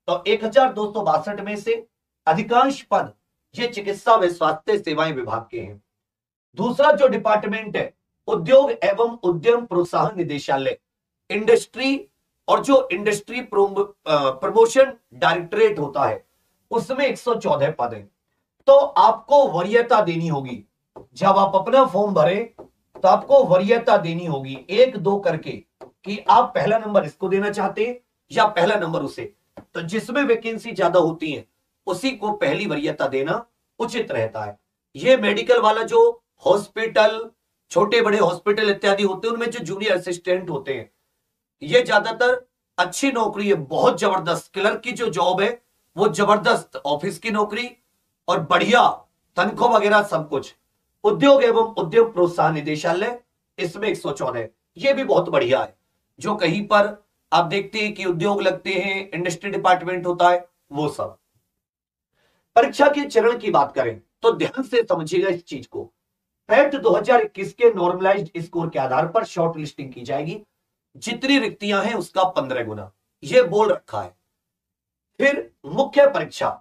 तो 1262 में से अधिकांश पद ये चिकित्सा व स्वास्थ्य सेवाएं विभाग के हैं। दूसरा जो डिपार्टमेंट है, उद्योग एवं उद्यम प्रोत्साहन निदेशालय, इंडस्ट्री, और जो इंडस्ट्री प्रमोशन डायरेक्टरेट होता है उसमें 114 पद हैं। तो आपको वरीयता देनी होगी। जब आप अपना फॉर्म भरें तो आपको वरीयता देनी होगी 1-2 करके, कि आप पहला नंबर इसको देना चाहते हैं या पहला नंबर उसे। तो जिसमें वैकेंसी ज्यादा होती है उसी को पहली वरीयता देना उचित रहता है। ये मेडिकल वाला जो हॉस्पिटल, छोटे बड़े हॉस्पिटल इत्यादि होते हैं, उनमें जो जूनियर असिस्टेंट होते हैं, ये ज्यादातर अच्छी नौकरी है, बहुत जबरदस्त। क्लर्क की जो जॉब है वो जबरदस्त ऑफिस की नौकरी और बढ़िया तनख्वाह वगैरह सब कुछ। उद्योग एवं उद्यम प्रोत्साहन निदेशालय, इसमें 114, ये भी बहुत बढ़िया है। जो कहीं पर आप देखते हैं कि उद्योग लगते हैं, इंडस्ट्री डिपार्टमेंट होता है, वो सब। परीक्षा के चरण की बात करें तो ध्यान से समझिएगा इस चीज को। पैट 2021 के नॉर्मलाइज्ड स्कोर के आधार पर शॉर्ट लिस्टिंग की जाएगी। जितनी रिक्तियां हैं उसका 15 गुना, यह बोल रखा है। फिर मुख्य परीक्षा,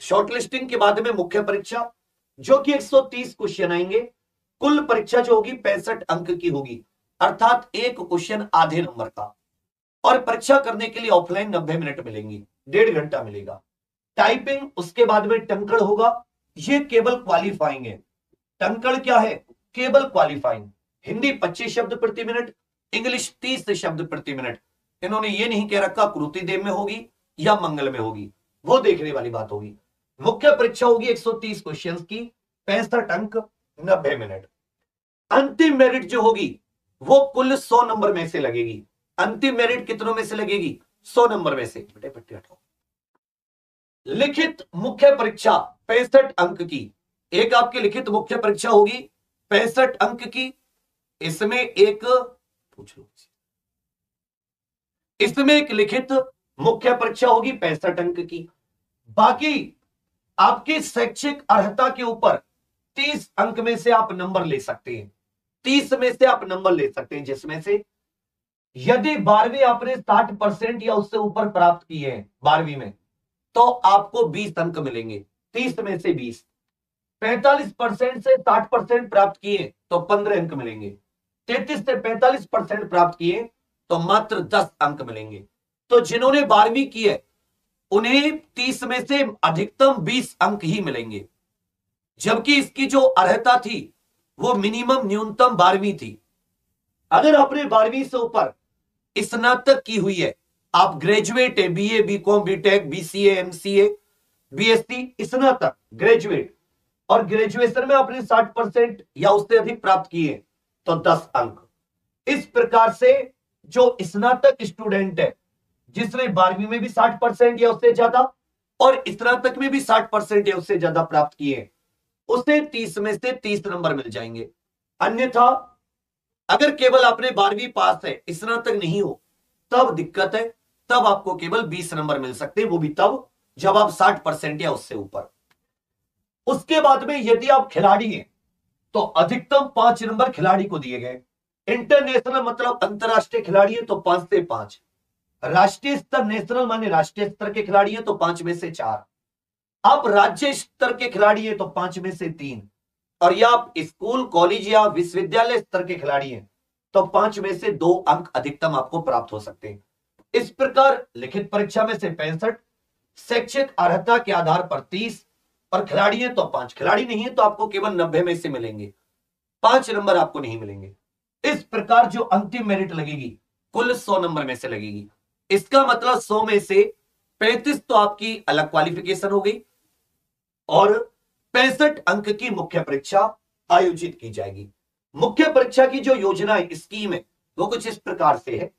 शॉर्ट लिस्टिंग के बाद में मुख्य परीक्षा, जो कि 130 क्वेश्चन आएंगे। कुल परीक्षा जो होगी 65 अंक की होगी, अर्थात एक क्वेश्चन आधे नंबर का। और परीक्षा करने के लिए ऑफलाइन 90 मिनट मिलेंगी, 1.5 घंटा मिलेगा। टाइपिंग, उसके बाद में टंकड़ होगा, ये केवल क्वालिफाइंग है। टंकड़ क्या है? केवल क्वालिफाइंग। हिंदी 25 शब्द प्रति मिनट, इंग्लिश 30 शब्द प्रति मिनट। इन्होंने ये नहीं कह रखा क्रूति देव में होगी या मंगल में होगी, वो देखने वाली बात होगी। मुख्य परीक्षा होगी 130 क्वेश्चंस की, 65 अंक, 90 मिनट। अंतिम मेरिट जो होगी वो कुल 100 नंबर में से लगेगी। अंतिम मेरिट कितनों में से लगेगी? 100 नंबर में से। लिखित मुख्य परीक्षा 65 अंक की, एक आपकी लिखित मुख्य परीक्षा होगी 65 अंक की। इसमें एक पूछ लो, इसमें एक लिखित मुख्य परीक्षा होगी 65 अंक की। बाकी आपकी शैक्षिक अर्हता के ऊपर 30 अंक में से आप नंबर ले सकते हैं। 30 में से आप नंबर ले सकते हैं, जिसमें से यदि 12वीं आपने 60% या उससे ऊपर प्राप्त किए हैं 12वीं में, तो आपको 20 अंक मिलेंगे। 30 में से 20। 45% से 60% प्राप्त किए तो 15 अंक मिलेंगे। 33 से 45% प्राप्त किए तो मात्र 10 अंक मिलेंगे। तो जिन्होंने 12वीं की है उन्हें 30 में से अधिकतम 20 अंक ही मिलेंगे, जबकि इसकी जो अर्हता थी वो मिनिमम न्यूनतम 12वीं थी। अगर आपने 12वीं से ऊपर स्नातक की हुई है, आप ग्रेजुएट है, BA, BCom, BTech, BCA, MCA, BSc, स्नातक, ग्रेजुएट, और ग्रेजुएशन में आपने 60% या उससे अधिक प्राप्त किए तो 10 अंक। इस प्रकार से जो स्नातक स्टूडेंट है जिसने 12वीं में भी 60% या उससे ज्यादा और स्नातक में भी 60% या उससे ज्यादा प्राप्त किए, उसे 30 में से 30 नंबर मिल जाएंगे। अन्यथा अगर केवल आपने 12वीं पास है, स्नातक नहीं हो, तब दिक्कत है, तब आपको केवल 20 नंबर मिल सकते हैं, वो भी तब जब आप 60% या उससे ऊपर। उसके बाद में यदि आप खिलाड़ी हैं तो अधिकतम 5 नंबर खिलाड़ी को दिए गए। इंटरनेशनल मतलब अंतरराष्ट्रीय खिलाड़ी है तो 5 से 5। राष्ट्रीय स्तर, नेशनल माने राष्ट्रीय स्तर के खिलाड़ी है तो 5 में से 4। आप राज्य स्तर के खिलाड़ी है तो 5 में से 3। और या आप स्कूल, कॉलेज या विश्वविद्यालय स्तर के खिलाड़ी हैं तो 5 में से 2 अंक अधिकतम आपको प्राप्त हो सकते हैं। इस प्रकार लिखित परीक्षा में से 65, शैक्षिक अर्हता के आधार पर 30, और खिलाड़ी है तो 5। खिलाड़ी नहीं है तो आपको केवल 90 में से मिलेंगे, 5 नंबर आपको नहीं मिलेंगे। इस प्रकार जो अंतिम मेरिट लगेगी कुल 100 नंबर में से लगेगी। इसका मतलब 100 में से 35 तो आपकी अलग क्वालिफिकेशन हो गई और 65 अंक की मुख्य परीक्षा आयोजित की जाएगी। मुख्य परीक्षा की जो योजना है, स्कीम है, वो कुछ इस प्रकार से है।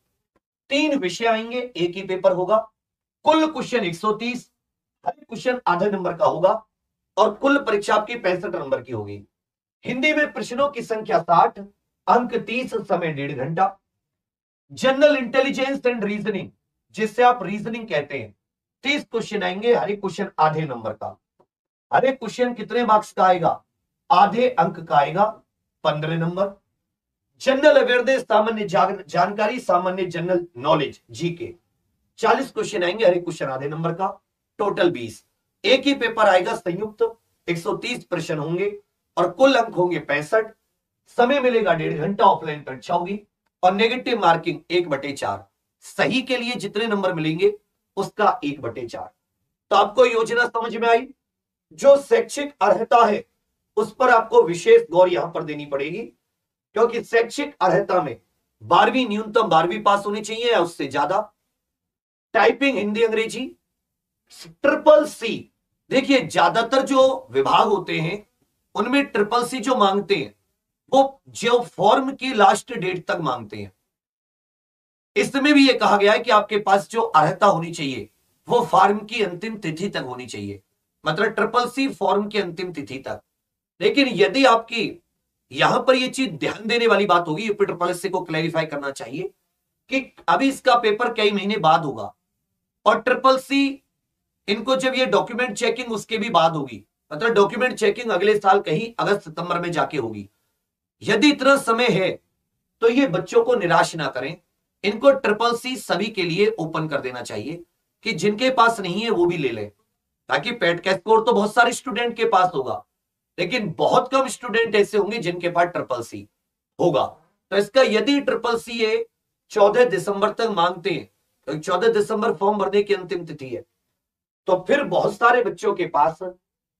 3 विषय आएंगे, एक ही पेपर होगा, कुल क्वेश्चन 130, हर क्वेश्चन आधे नंबर का होगा और कुल परीक्षा आपकी 65 नंबर की होगी। हिंदी में प्रश्नों की संख्या 60, अंक 30, समय 1.5 घंटा। जनरल इंटेलिजेंस एंड रीजनिंग, जिससे आप रीजनिंग कहते हैं, 30 क्वेश्चन आएंगे, हर एक क्वेश्चन आधे नंबर का। हर एक क्वेश्चन कितने मार्क्स का आएगा? आधे अंक का आएगा, 15 नंबर। जनरल अवेयरनेस, सामान्य जानकारी, सामान्य जनरल नॉलेज, जीके, 40 क्वेश्चन आएंगे, हर एक क्वेश्चन आधे नंबर का, टोटल 20। एक ही पेपर आएगा संयुक्त, 130 प्रश्न होंगे और कुल अंक होंगे 65। समय मिलेगा 1.5 घंटा, ऑफलाइन परीक्षा होगी और नेगेटिव मार्किंग 1/4। सही के लिए जितने नंबर मिलेंगे उसका 1/4। तो आपको योजना समझ में आई। जो शैक्षिक अर्हता है उस पर आपको विशेष गौर यहां पर देनी पड़ेगी, क्योंकि शैक्षिक अर्हता में 12वीं, न्यूनतम 12वीं पास होनी चाहिए या उससे ज्यादा। टाइपिंग हिंदी अंग्रेजी, CCC। देखिए ज्यादातर जो विभाग होते हैं उनमें CCC जो मांगते हैं वो जो फॉर्म की लास्ट डेट तक मांगते हैं। इसमें भी यह कहा गया है कि आपके पास जो अर्हता होनी चाहिए वो फॉर्म की अंतिम तिथि तक होनी चाहिए, मतलब CCC फॉर्म की अंतिम तिथि तक। लेकिन यदि आपकी यहां पर यह चीज ध्यान देने वाली बात होगी, यूपी CCC को क्लैरिफाई करना चाहिए कि अभी इसका पेपर कई महीने बाद होगा और CCC इनको जब ये डॉक्यूमेंट चेकिंग उसके भी बाद होगी, मतलब डॉक्यूमेंट चेकिंग अगले साल कहीं अगस्त सितंबर में जाके होगी। यदि इतना समय है तो ये बच्चों को निराश ना करें, इनको CCC सभी के लिए ओपन कर देना चाहिए कि जिनके पास नहीं है वो भी ले लें, ताकि पेट का स्कोर तो बहुत सारे स्टूडेंट के पास होगा लेकिन बहुत कम स्टूडेंट ऐसे होंगे जिनके पास CCC होगा। तो इसका यदि CCC ये 14 दिसंबर तक मांगते हैं, तो 14 दिसंबर फॉर्म भरने की अंतिम तिथि है, तो फिर बहुत सारे बच्चों के पास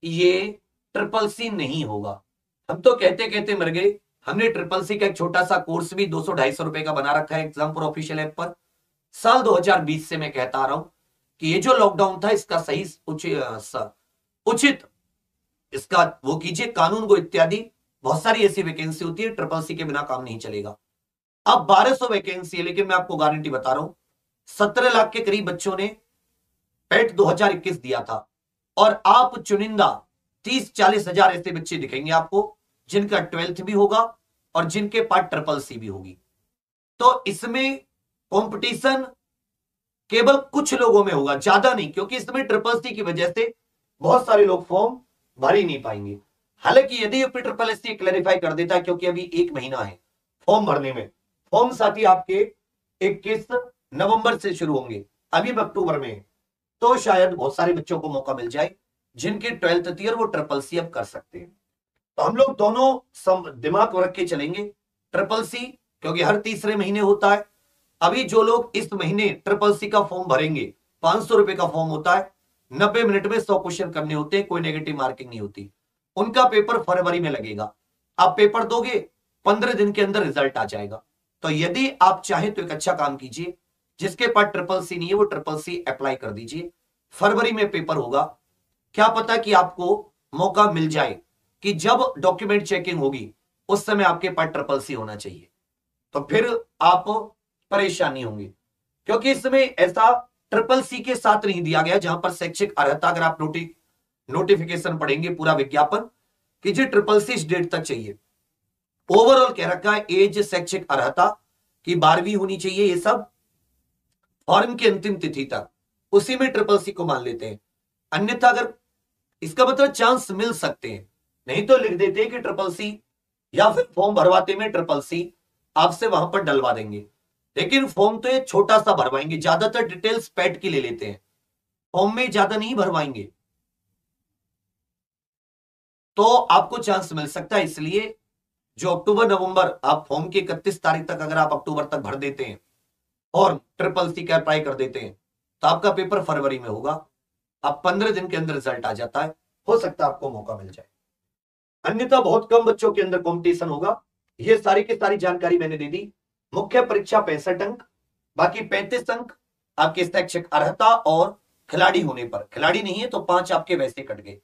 ये CCC नहीं होगा। हम तो कहते कहते मर गए। हमने CCC का एक छोटा सा कोर्स भी 200-250 रुपए का बना रखा है एग्जाम पर ऑफिशियल ऐप पर। साल 2020 से मैं कहता आ रहा हूं कि ये जो लॉकडाउन था इसका सही उचित इसका वो कीजिए, कानून को इत्यादि। बहुत सारी ऐसी वैकेंसी होती है, CCC के बिना काम नहीं चलेगा। अब 1200 वैकेंसी है, लेकिन मैं आपको गारंटी बता रहा हूं 17 लाख के करीब बच्चों ने पेट 2021 दिया था और आप चुनिंदा 30-40 हजार ऐसे बच्चे दिखेंगे आपको जिनका 12th भी होगा और जिनके पास CCC भी होगी। तो इसमें कंपटीशन केवल कुछ लोगों में होगा, ज्यादा नहीं, क्योंकि इसमें CCC की वजह से बहुत सारे लोग फॉर्म भर ही नहीं पाएंगे। हालांकि यदि यूपी CCC क्लैरिफाई कर देता है, क्योंकि अभी 1 महीना है फॉर्म भरने में, फॉर्म साथी आपके 21 नवंबर से शुरू होंगे, अभी अक्टूबर में, तो शायद बहुत सारे बच्चों को मौका मिल जाए जिनके 12th ईयर वो CCC अब कर सकते हैं। तो हम लोग दोनों दिमाग को रख के चलेंगे। CCC क्योंकि हर तीसरे महीने होता है। अभी जो लोग इस महीने CCC का फॉर्म भरेंगे, 500 रुपए का फॉर्म होता है, 90 मिनट में 100 क्वेश्चन करने होते हैं, कोई नेगेटिव मार्किंग नहीं होती। उनका पेपर फरवरी में लगेगा। आप पेपर दोगे, 15 दिन के अंदर रिजल्ट आ जाएगा। तो यदि आप चाहें तो एक अच्छा काम कीजिए, जिसके पास CCC नहीं है वो CCC अप्लाई कर दीजिए। फरवरी में पेपर होगा, क्या पता कि आपको मौका मिल जाए कि जब डॉक्यूमेंट चेकिंग होगी उस समय आपके पास CCC होना चाहिए, तो फिर आप परेशानी होंगी। क्योंकि इसमें ऐसा CCC के साथ नहीं दिया गया जहां पर शैक्षिक अर्हता, अगर आप नोटिफिकेशन पढ़ेंगे पूरा विज्ञापन कि जी CCC इस डेट तक चाहिए। ओवरऑल कह रखा है एज, शैक्षिक अर्हता की 12वीं होनी चाहिए, ये सब फॉर्म की अंतिम तिथि तक, उसी में CCC को मान लेते हैं। अन्यथा अगर इसका मतलब चांस मिल सकते हैं, नहीं तो लिख देते हैं कि CCC, या फिर फॉर्म भरवाते में CCC आपसे वहां पर डलवा देंगे। लेकिन फॉर्म तो ये छोटा सा भरवाएंगे, ज्यादातर डिटेल्स पेट की ले लेते हैं, फॉर्म में ज्यादा नहीं भरवाएंगे, तो आपको चांस मिल सकता है। इसलिए जो अक्टूबर नवंबर आप फॉर्म की 31 तारीख तक अगर आप अक्टूबर तक भर देते हैं और CCC का अप्लाई कर देते हैं तो आपका पेपर फरवरी में होगा। आप 15 दिन के अंदर रिजल्ट आ जाता है, हो सकता है आपको मौका मिल जाए। अन्यथा बहुत कम बच्चों के अंदर कंपटीशन होगा। ये सारी की सारी जानकारी मैंने दे दी। मुख्य परीक्षा 65 अंक, बाकी 35 अंक आपके शैक्षिक अर्हता और खिलाड़ी होने पर। खिलाड़ी नहीं है तो 5 आपके वैसे कट गए।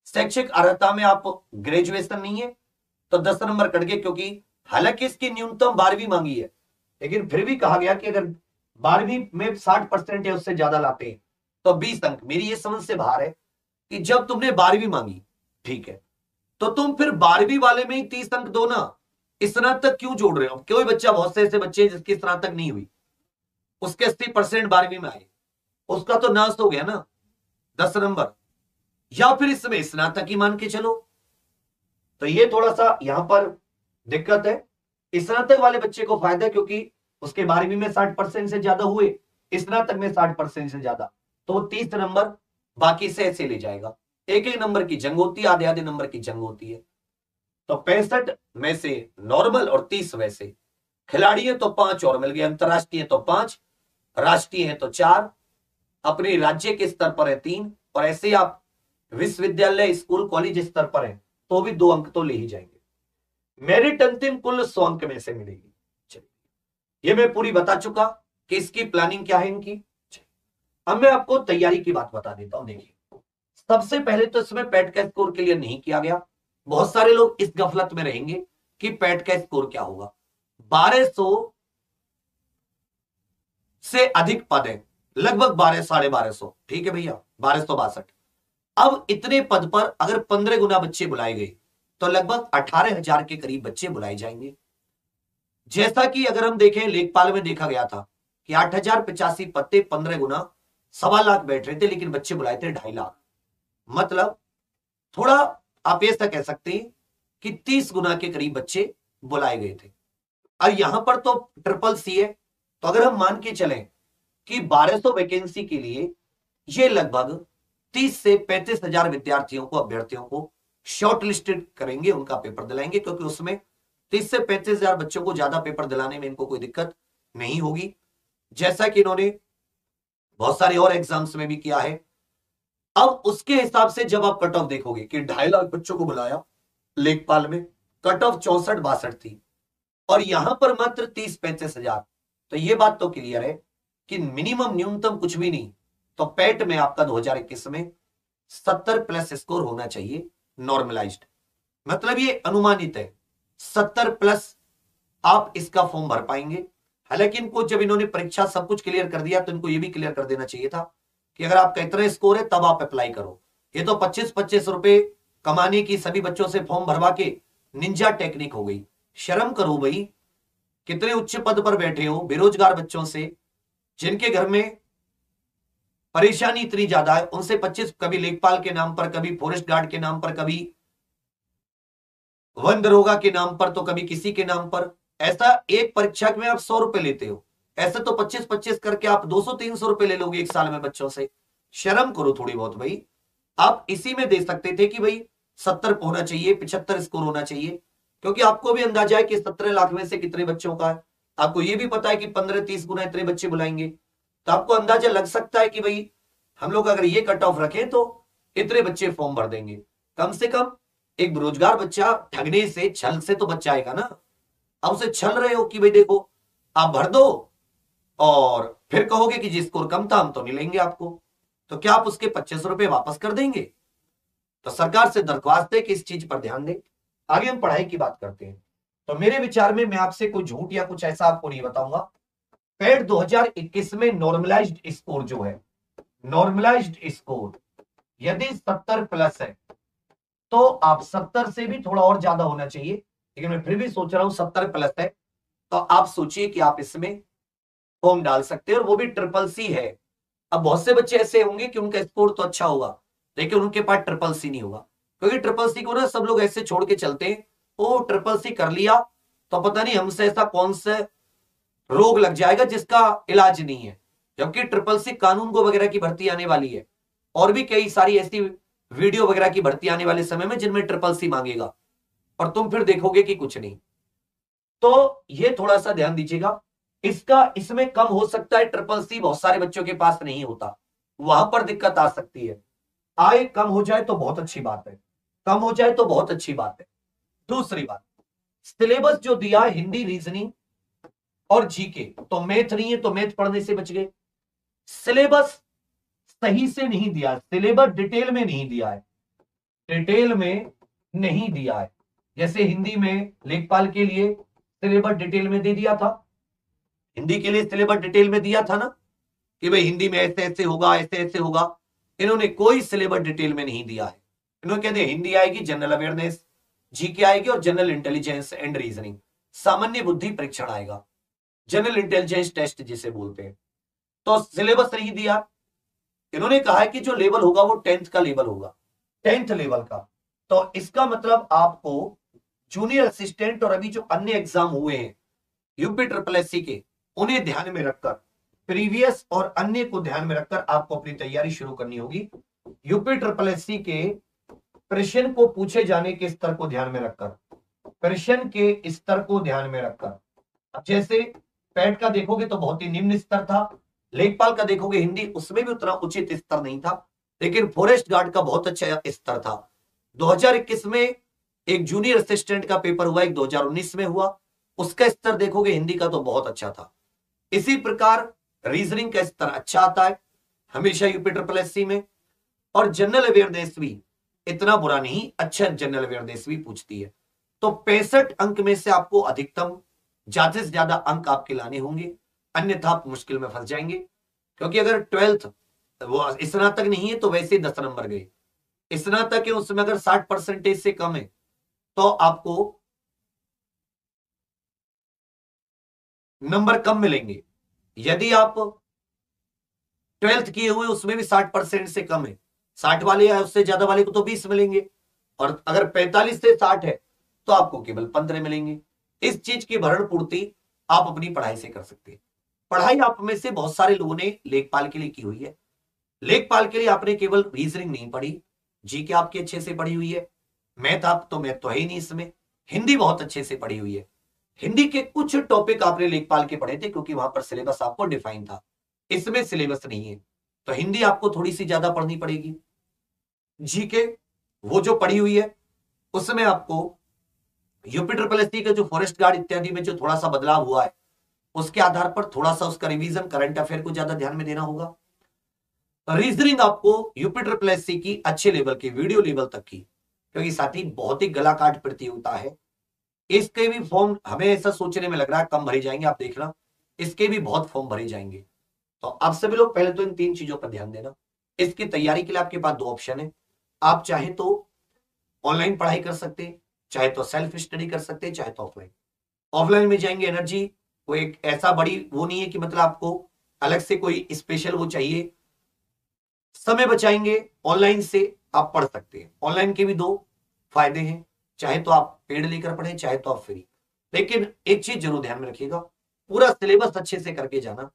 शैक्षिक अर्हता में आप ग्रेजुएशन नहीं है तो 10 नंबर कट गए, क्योंकि हालांकि इसकी न्यूनतम 12वीं मांगी है, लेकिन फिर भी कहा गया कि अगर 12वीं में 60% या उससे ज्यादा लाते हैं तो 20 अंक। मेरी ये समझ से बाहर है कि जब तुमने 12वीं मांगी, ठीक है, तो तुम फिर 12वीं वाले में ही 30 अंक दो ना, स्नातक क्यों जोड़ रहे हो? कोई बच्चा, बहुत से ऐसे बच्चे जिसकी स्नातक नहीं हुई, उसके 80% 12वीं में आए, उसका तो नाश हो गया ना 10 नंबर। या फिर इसमें स्नातक ही मान के चलो, तो ये थोड़ा सा यहां पर दिक्कत है। स्नातक वाले बच्चे को फायदा, क्योंकि उसके 12वीं में 60% से ज्यादा हुए स्नातक में 60% से ज्यादा, तो वो 30 नंबर बाकी से ऐसे ले जाएगा। एक एक नंबर की जंग होती है, आधे आधे नंबर की जंग होती है। तो 65 में से नॉर्मल और 30 वैसे। खिलाड़ी है तो 5 और मिल गए, अंतरराष्ट्रीय तो 5, राष्ट्रीय है तो 4, अपने राज्य के स्तर पर है 3, और ऐसे आप विश्वविद्यालय स्कूल कॉलेज स्तर पर है तो भी 2 अंक तो ले ही जाएंगे। मेरिट अंतिम कुल 100 अंक में से मिलेगी। चलिए, ये मैं पूरी बता चुका कि इसकी प्लानिंग क्या है इनकी। अब मैं आपको तैयारी की बात बता देता हूं। देखिए, सबसे पहले तो इसमें पैट का स्कोर क्लियर नहीं किया गया। बहुत सारे लोग इस गफलत में रहेंगे कि पैट का स्कोर क्या होगा। 1200 से अधिक पद है, लगभग 12 साढ़े 1200, ठीक है भैया, 1262। अब इतने पद पर अगर 15 गुना बच्चे बुलाए गए तो लगभग 18,000 के करीब बच्चे बुलाए जाएंगे। जैसा कि अगर हम देखें लेखपाल में देखा गया था कि 8,085 पत्ते 15 गुना 1.25 लाख बैठ रहे थे, लेकिन बच्चे बुलाए थे 2.5 लाख। मतलब थोड़ा आप ऐसा कह सकते हैं कि 30 गुना के करीब बच्चे बुलाए गए थे। और यहां पर तो ट्रिपल सी है, तो अगर हम मान के चलें कि 1200 वैकेंसी के लिए ये लगभग 30 से 35,000 विद्यार्थियों को, अभ्यर्थियों को शॉर्ट लिस्टेड करेंगे, उनका पेपर दिलाएंगे, क्योंकि उसमें 30 से 35,000 बच्चों को ज्यादा पेपर दिलाने में इनको कोई दिक्कत नहीं होगी, जैसा कि इन्होंने बहुत सारे और एग्जाम्स में भी किया है। अब उसके हिसाब से जब आप कट ऑफ देखोगे कि 2.5 लाख बच्चों को बुलाया लेखपाल में, कट ऑफ 64-62 थी, और यहां पर मात्र 30-35,000, तो यह बात तो क्लियर है कि मिनिमम न्यूनतम कुछ भी नहीं तो पैट में आपका 2021 में 70 प्लस स्कोर होना चाहिए नॉर्मलाइज्ड। मतलब ये अनुमानित है 70 प्लस आप इसका फॉर्म भर पाएंगे। हालांकि इनको जब इन्होंने परीक्षा सब कुछ क्लियर कर दिया तो इनको ये भी क्लियर कर देना चाहिए था कि अगर आपका इतना स्कोर है तब आप अप्लाई करो। ये तो 25-25 रुपए कमाने की सभी बच्चों से फॉर्म भरवा के निंजा टेक्निक हो गई। शर्म करो भाई, कितने उच्च पद पर बैठे हो बेरोजगार बच्चों से, जिनके घर में परेशानी इतनी ज्यादा है, उनसे 25, कभी लेखपाल के नाम पर, कभी फॉरेस्ट गार्ड के नाम पर, कभी वन दरोगा के नाम पर, तो कभी किसी के नाम पर। ऐसा एक परीक्षा में आप 100 रुपए लेते हो, ऐसे तो 25-25 करके आप 200-300 रुपए ले लोगे एक साल में बच्चों से। शर्म करो थोड़ी बहुत भाई। आप इसी में दे सकते थे कि भाई 70 होना चाहिए, 75 स्कोर होना चाहिए, क्योंकि आपको भी अंदाजा है कि 17 लाख में से कितने बच्चों का है। आपको यह भी पता है कि 15-30 गुना इतने बच्चे बुलाएंगे, तो आपको अंदाजा लग सकता है कि भाई हम लोग अगर ये कट ऑफ रखें तो इतने बच्चे फॉर्म भर देंगे। कम से कम एक बेरोजगार बच्चा ठगने से, छल से तो बच जाएगा ना। अब उसे छल रहे हो कि भाई देखो आप भर दो, और फिर कहोगे कि जी स्कोर कम था हम तो नहीं लेंगे आपको, तो क्या आप उसके 25 रुपए वापस कर देंगे? तो सरकार से दरख्वास्त है कि इस चीज पर ध्यान दें। आगे हम पढ़ाई की बात करते हैं। तो मेरे विचार में मैं आपसे कोई झूठ या कुछ ऐसा आपको नहीं बताऊंगा। पैट 2021 में नॉर्मलाइज्ड स्कोर जो है, नॉर्मलाइज्ड स्कोर यदि 70 प्लस है तो आप 70 से भी थोड़ा और ज्यादा होना चाहिए, लेकिन मैं फिर भी सोच रहा हूं 70 प्लस है तो आप सोचिए कि आप इसमें फॉर्म डाल सकते हैं, और वो भी ट्रिपल सी है। अब बहुत से बच्चे ऐसे होंगे कि उनका स्कोर तो अच्छा होगा लेकिन उनके पास ट्रिपल सी नहीं होगा, क्योंकि ट्रिपल सी को ना सब लोग ऐसे छोड़ के चलते हैं, ओ ट्रिपल सी कर लिया तो पता नहीं हमसे ऐसा कौन सा रोग लग जाएगा जिसका इलाज नहीं है। जबकि ट्रिपल सी कानून को वगैरह की भर्ती आने वाली है, और भी कई सारी ऐसी वीडियो वगैरह की भर्ती आने वाले समय में जिनमें ट्रिपल सी मांगेगा, और तुम फिर देखोगे कि कुछ नहीं। तो ये थोड़ा सा ध्यान दीजिएगा। इसमें कम हो सकता है, ट्रिपल सी बहुत सारे बच्चों के पास नहीं होता, वहां पर दिक्कत आ सकती है। आय कम हो जाए तो बहुत अच्छी बात है, कम हो जाए तो बहुत अच्छी बात है। दूसरी बात, सिलेबस जो दिया है हिंदी, रीजनिंग और जीके, तो मैथ नहीं है तो मैथ पढ़ने से बच गए। सिलेबस सही से नहीं दिया, सिलेबस डिटेल में नहीं दिया है, डिटेल में नहीं दिया है। जैसे हिंदी में लेखपाल के लिए सिलेबस डिटेल में दे दिया था, हिंदी के लिए सिलेबस डिटेल में दिया था ना कि भाई हिंदी में ऐसे ऐसे होगा, ऐसे ऐसे होगा। इन्होंने कोई सिलेबस डिटेल में नहीं दिया है। इन्होंने कहते हैं हिंदी आएगी, जनरल अवेयरनेस, जीके आएगी, और जनरल इंटेलिजेंस एंड रीजनिंग, सामान्य बुद्धि परीक्षण आएगा, जनरल इंटेलिजेंस टेस्ट जिसे बोलते हैं। तो सिलेबस नहीं दिया। इन्होंने कहा है कि जो लेवल होगा वो 10th का लेवल होगा, 10th लेवल का। तो इसका मतलब आपको जूनियर असिस्टेंट और अभी जो अन्य एग्जाम हुए हैं यूपी ट्रिपल एससी के, उन्हें ध्यान में रखकर प्रीवियस और अन्य को ध्यान में रखकर आपको अपनी तैयारी शुरू करनी होगी। यूपी ट्रिपल एससी के प्रश्न को पूछे जाने के स्तर को ध्यान में रखकर, प्रश्न के स्तर को ध्यान में रखकर, अब जैसे पैट का देखोगे तो बहुत ही निम्न स्तर था, लेखपाल का देखोगे हिंदी उसमें भी उतना उचित स्तर नहीं था, लेकिन फॉरेस्ट गार्ड का बहुत अच्छा स्तर था। 2021 में एक जूनियर असिस्टेंट का पेपर हुआ, एक 2019 में हुआ, उसका स्तर देखोगे हिंदी का तो बहुत अच्छा था। इसी प्रकार रीजनिंग का स्तर अच्छा आता है हमेशा यूपी ट्रिपल एससी में, और जनरल अवेयरनेस भी इतना बुरा नहीं, अच्छा जनरल अवेयरनेस भी पूछती है। तो 65 अंक में से आपको अधिकतम ज्यादा से ज्यादा अंक आपके लाने होंगे, अन्यथा आप मुश्किल में फंस जाएंगे। क्योंकि अगर 12th वो स्नातक नहीं है तो वैसे 10 नंबर गए, स्नातक है उसमें अगर 60% से कम है तो आपको नंबर कम मिलेंगे। यदि आप 12th किए हुए उसमें भी 60% से कम है, 60 वाले या उससे ज्यादा वाले को तो 20 मिलेंगे, और अगर 45 से 60 है तो आपको केवल 15 मिलेंगे। इस चीज की भरण पूर्ति आप अपनी पढ़ाई से कर सकते हैं। पढ़ाई आप में से बहुत सारे लोगों ने लेखपाल के लिए की हुई है, लेखपाल के लिए आपने केवल रीजनिंग नहीं पढ़ी, जीके आपकी अच्छे से पढ़ी हुई है, मैथ आप तो मैथ तो है ही नहीं इसमें, हिंदी बहुत अच्छे से पढ़ी हुई है। हिंदी के कुछ टॉपिक आपने लेखपाल के पढ़े थे क्योंकि वहां पर सिलेबस आपको डिफाइन था, इसमें सिलेबस नहीं है, तो हिंदी आपको थोड़ी सी ज्यादा पढ़नी पड़ेगी। जीके वो जो पढ़ी हुई है उसमें आपको यूपी ट्रिपल एससी का जो फॉरेस्ट गार्ड इत्यादि में जो थोड़ा सा बदलाव हुआ है उसके आधार पर थोड़ा सा उसका रिवीजन, करंट अफेयर को ज्यादा ध्यान में देना होगा। रीजनिंग आपको यूपी ट्रिपल एससी की अच्छे लेवल की, वीडियो लेवल तक की, क्योंकि साथ ही बहुत ही गला काट प्रतियोगिता है, इसके भी फॉर्म हमें ऐसा सोचने में लग रहा है कम भरे जाएंगे, आप देखना इसके भी बहुत फॉर्म भरे जाएंगे। तो आप सभी लोग पहले तो इन 3 चीजों पर ध्यान देना। इसकी तैयारी के लिए आपके पास 2 ऑप्शन है, आप चाहे तो ऑनलाइन पढ़ाई कर सकते हैं, चाहे तो सेल्फ स्टडी कर सकते हैं, चाहे तो ऑफलाइन। ऑफलाइन में जाएंगे एनर्जी वो एक ऐसा बड़ी वो नहीं है कि मतलब आपको अलग से कोई स्पेशल वो चाहिए, समय बचाएंगे, ऑनलाइन से आप पढ़ सकते हैं। ऑनलाइन के भी 2 फायदे हैं, चाहे तो आप पेड लेकर पढ़ें, चाहे तो आप फ्री। लेकिन एक चीज जरूर ध्यान में रखिएगा, पूरा सिलेबस अच्छे से करके जाना।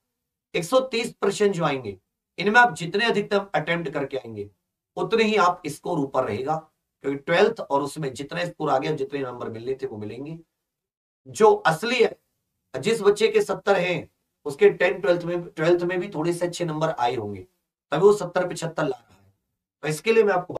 130 प्रश्न जो आएंगे इनमें आप जितने अधिकतम अटेम्प्ट करके आएंगे उतने ही आप स्कोर ऊपर रहेगा, क्योंकि 12th और उसमें जितना स्कोर आ गया, जितने नंबर मिलने थे वो मिलेंगे। जो असली है, जिस बच्चे के 70 हैं उसके 12th में भी थोड़े से अच्छे नंबर आए होंगे, तभी वो 70-75 ला रहा है। तो इसके लिए मैं आपको